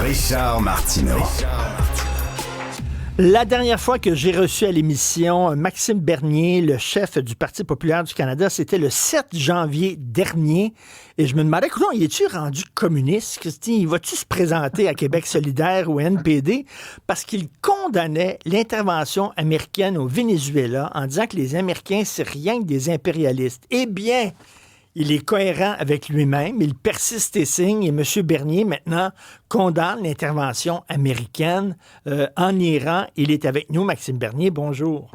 Richard Martineau. La dernière fois que j'ai reçu à l'émission Maxime Bernier, le chef du Parti populaire du Canada, c'était le 7 janvier dernier. Et je me demandais, écoute, il est-tu rendu communiste, Christine? Va-tu se présenter à Québec solidaire ou NPD? Parce qu'il condamnait l'intervention américaine au Venezuela en disant que les Américains, c'est rien que des impérialistes. Eh bien, il est cohérent avec lui-même, il persiste et signe, et M. Bernier, maintenant, condamne l'intervention américaine en Iran. Il est avec nous, Maxime Bernier. Bonjour.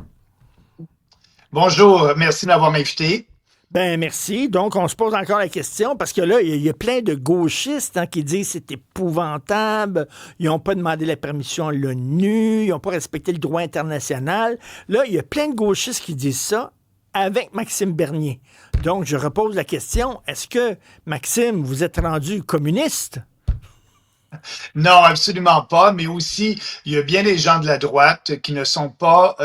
Bonjour, merci de m'avoir invité. Ben merci. Donc, on se pose encore la question, parce que là, il y a plein de gauchistes qui disent que c'est épouvantable, ils n'ont pas demandé la permission à l'ONU, ils n'ont pas respecté le droit international. Là, il y a plein de gauchistes qui disent ça avec Maxime Bernier. Donc, je repose la question, est-ce que, Maxime, vous êtes rendu communiste? Non, absolument pas, mais aussi, il y a bien des gens de la droite qui ne sont pas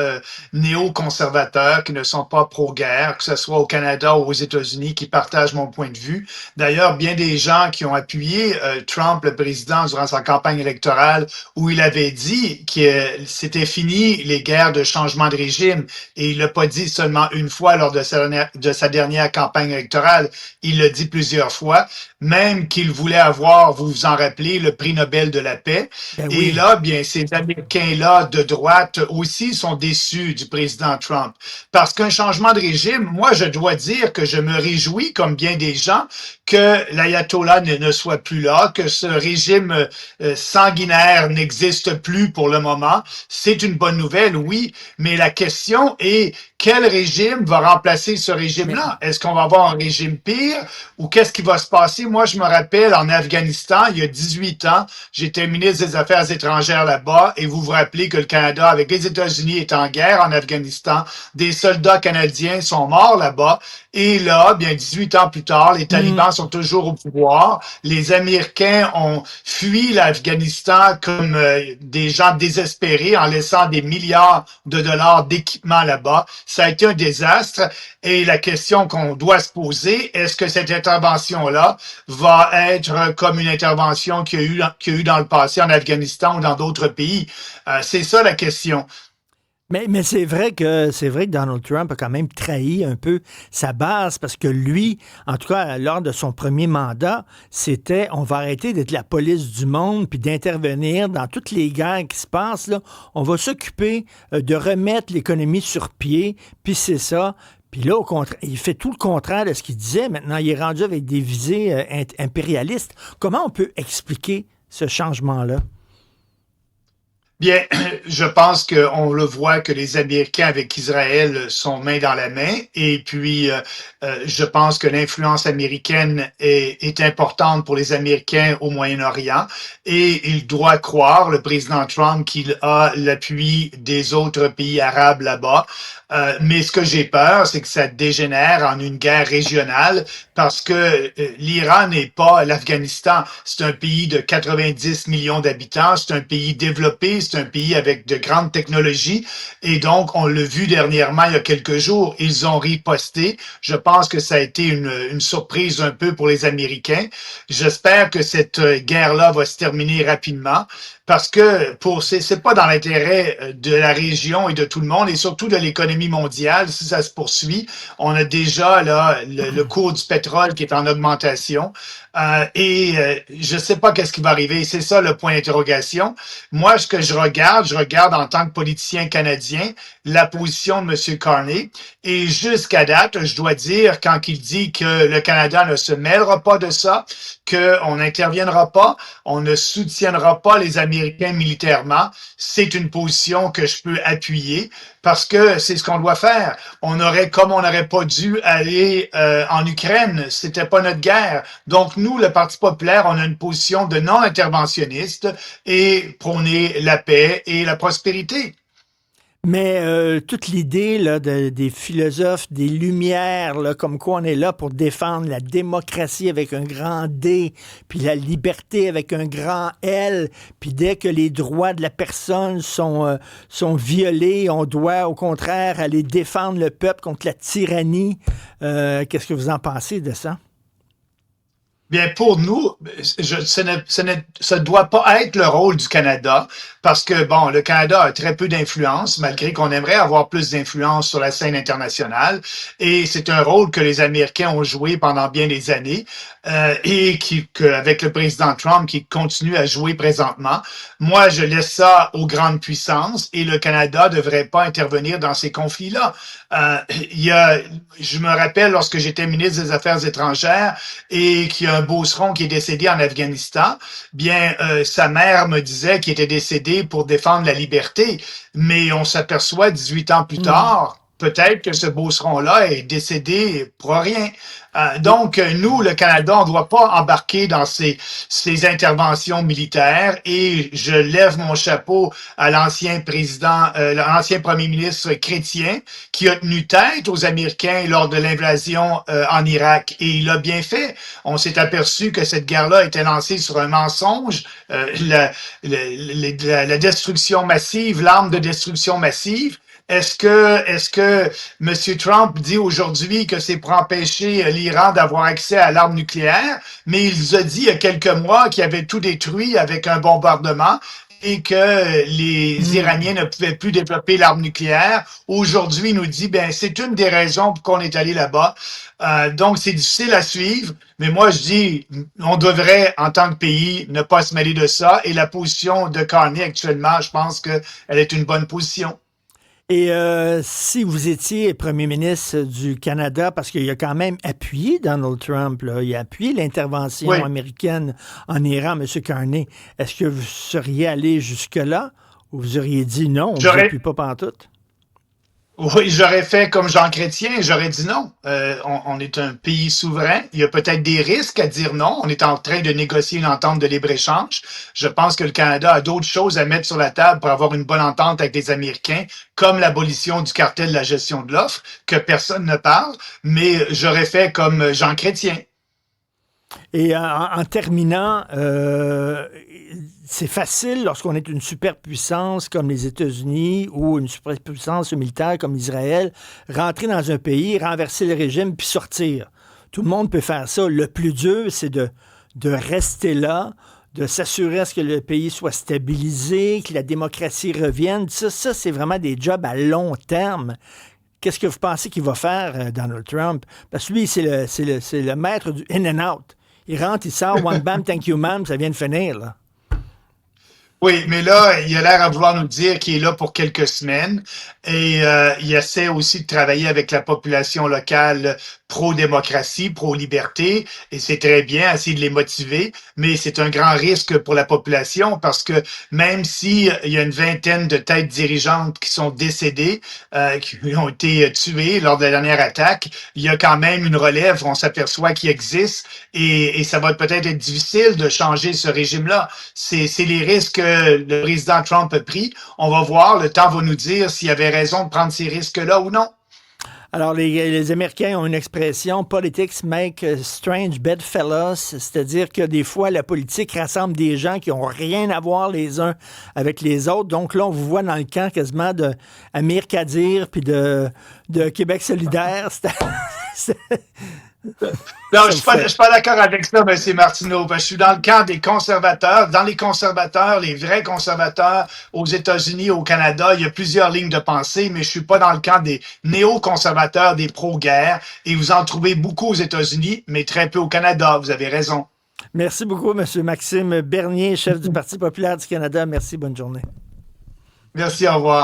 néoconservateurs, qui ne sont pas pro-guerre, que ce soit au Canada ou aux États-Unis, qui partagent mon point de vue. D'ailleurs, bien des gens qui ont appuyé Trump, le président, durant sa campagne électorale, où il avait dit que c'était fini les guerres de changement de régime, et il l'a pas dit seulement une fois lors de sa dernière campagne électorale, il l'a dit plusieurs fois, même qu'il voulait avoir, vous vous en rappelez, le prix Nobel de la paix. Ben Et oui. là, bien, ces Américains-là de droite aussi sont déçus du président Trump. Parce qu'un changement de régime, moi, je dois dire que je me réjouis, comme bien des gens, que l'ayatollah ne soit plus là, que ce régime sanguinaire n'existe plus pour le moment. C'est une bonne nouvelle, oui, mais la question est quel régime va remplacer ce régime-là? Est-ce qu'on va avoir un régime pire ou qu'est-ce qui va se passer? Moi, je me rappelle en Afghanistan, il y a 18 ans, j'étais ministre des Affaires étrangères là-bas et vous vous rappelez que le Canada, avec les États-Unis, est en guerre en Afghanistan. Des soldats canadiens sont morts là-bas. Et là, bien, 18 ans plus tard, les talibans sont toujours au pouvoir. Les Américains ont fui l'Afghanistan comme des gens désespérés en laissant des milliards de dollars d'équipement là-bas. Ça a été un désastre. Et la question qu'on doit se poser, est-ce que cette intervention-là va être comme une intervention qu'il y a eu dans le passé en Afghanistan ou dans d'autres pays? C'est ça la question. Mais c'est vrai que Donald Trump a quand même trahi un peu sa base parce que lui, en tout cas lors de son premier mandat, c'était on va arrêter d'être la police du monde puis d'intervenir dans toutes les guerres qui se passent là. On va s'occuper de remettre l'économie sur pied, puis c'est ça. Puis là, au contraire, il fait tout le contraire de ce qu'il disait. Maintenant, il est rendu avec des visées impérialistes. Comment on peut expliquer ce changement-là? Bien, je pense qu'on le voit que les Américains avec Israël sont main dans la main et puis je pense que l'influence américaine est importante pour les Américains au Moyen-Orient et il doit croire, le président Trump, qu'il a l'appui des autres pays arabes là-bas. Mais ce que j'ai peur, c'est que ça dégénère en une guerre régionale parce que l'Iran n'est pas l'Afghanistan. C'est un pays de 90 millions d'habitants, c'est un pays développé, c'est un pays avec de grandes technologies et donc on l'a vu dernièrement il y a quelques jours, ils ont riposté. Je pense que ça a été une surprise un peu pour les Américains. J'espère que cette guerre-là va se terminer rapidement. Parce que c'est pas dans l'intérêt de la région et de tout le monde et surtout de l'économie mondiale si ça se poursuit. On a déjà là le cours du pétrole qui est en augmentation je sais pas qu'est-ce qui va arriver. C'est ça le point d'interrogation. Moi, ce que je regarde en tant que politicien canadien la position de M. Carney et jusqu'à date, je dois dire quand il dit que le Canada ne se mêlera pas de ça, qu'on n'interviendra pas, on ne soutiendra pas les Américains militairement, c'est une position que je peux appuyer parce que c'est ce qu'on doit faire. On n'aurait pas dû aller en Ukraine, c'était pas notre guerre. Donc nous, le Parti populaire, on a une position de non-interventionniste et prôner la paix et la prospérité. Mais toute l'idée là, des philosophes, des Lumières, là, comme quoi on est là pour défendre la démocratie avec un grand D, puis la liberté avec un grand L, puis dès que les droits de la personne sont violés, on doit au contraire aller défendre le peuple contre la tyrannie. Qu'est-ce que vous en pensez de ça? Bien, pour nous, ce ne doit pas être le rôle du Canada parce que, bon, le Canada a très peu d'influence, malgré qu'on aimerait avoir plus d'influence sur la scène internationale. Et c'est un rôle que les Américains ont joué pendant bien des années avec le président Trump qui continue à jouer présentement. Moi, je laisse ça aux grandes puissances et le Canada ne devrait pas intervenir dans ces conflits-là. Je me rappelle lorsque j'étais ministre des Affaires étrangères et qu'il y a un beauceron qui est décédé en Afghanistan, bien, sa mère me disait qu'il était décédé pour défendre la liberté, mais on s'aperçoit 18 ans plus Mm. tard, peut-être que ce beauceron-là est décédé pour rien. Nous, le Canada, on ne doit pas embarquer dans ces interventions militaires et je lève mon chapeau à l'ancien premier ministre Chrétien qui a tenu tête aux Américains lors de l'invasion en Irak et il a bien fait. On s'est aperçu que cette guerre-là était lancée sur un mensonge, la destruction massive, l'arme de destruction massive. Est-ce que M. Trump dit aujourd'hui que c'est pour empêcher l'Iran d'avoir accès à l'arme nucléaire, mais il a dit il y a quelques mois qu'il avait tout détruit avec un bombardement et que les Mm. Iraniens ne pouvaient plus développer l'arme nucléaire. Aujourd'hui, il nous dit, ben, c'est une des raisons pour qu'on est allé là-bas. Donc, c'est difficile à suivre, mais moi, je dis, on devrait, en tant que pays, ne pas se mêler de ça. Et la position de Carney actuellement, je pense qu'elle est une bonne position. Et si vous étiez premier ministre du Canada, parce qu'il a quand même appuyé Donald Trump, là, il a appuyé l'intervention Oui. américaine en Iran, M. Carney, est-ce que vous seriez allé jusque-là ou vous auriez dit non, on ne vous J'aurais appuie pas pantoute? Oui, j'aurais fait comme Jean Chrétien, j'aurais dit non. On est un pays souverain. Il y a peut-être des risques à dire non. On est en train de négocier une entente de libre-échange. Je pense que le Canada a d'autres choses à mettre sur la table pour avoir une bonne entente avec les Américains, comme l'abolition du cartel de la gestion de l'offre, que personne ne parle. Mais j'aurais fait comme Jean Chrétien. Et en terminant, c'est facile lorsqu'on est une superpuissance comme les États-Unis ou une superpuissance militaire comme Israël, rentrer dans un pays, renverser le régime puis sortir. Tout le monde peut faire ça. Le plus dur, c'est de rester là, de s'assurer à ce que le pays soit stabilisé, que la démocratie revienne. Ça c'est vraiment des jobs à long terme. Qu'est-ce que vous pensez qu'il va faire, Donald Trump? Parce que lui, c'est le maître du in and out. Il rentre, il sort, one bam, thank you ma'am, ça vient de finir, là. Oui, mais là, il a l'air à vouloir nous dire qu'il est là pour quelques semaines et il essaie aussi de travailler avec la population locale pro-démocratie, pro-liberté et c'est très bien, essayer de les motiver, mais c'est un grand risque pour la population parce que même si il y a une vingtaine de têtes dirigeantes qui sont décédées, qui ont été tuées lors de la dernière attaque, il y a quand même une relève, on s'aperçoit qu'il existe et ça va peut-être être difficile de changer ce régime-là. C'est les risques que le président Trump a pris. On va voir, le temps va nous dire s'il avait raison de prendre ces risques-là ou non. Alors, les Américains ont une expression, politics make strange bedfellows, c'est-à-dire que des fois, la politique rassemble des gens qui n'ont rien à voir les uns avec les autres. Donc là, on vous voit dans le camp quasiment de Amir Kadir puis de Québec solidaire. Non, Ça vous je fait... suis pas d'accord avec ça, M. Martineau, parce que je suis dans le camp des conservateurs. Dans les conservateurs, les vrais conservateurs aux États-Unis, au Canada, il y a plusieurs lignes de pensée, mais je suis pas dans le camp des néo-conservateurs, des pro-guerre. Et vous en trouvez beaucoup aux États-Unis, mais très peu au Canada. Vous avez raison. Merci beaucoup, M. Maxime Bernier, chef du Parti populaire du Canada. Merci, bonne journée. Merci, au revoir.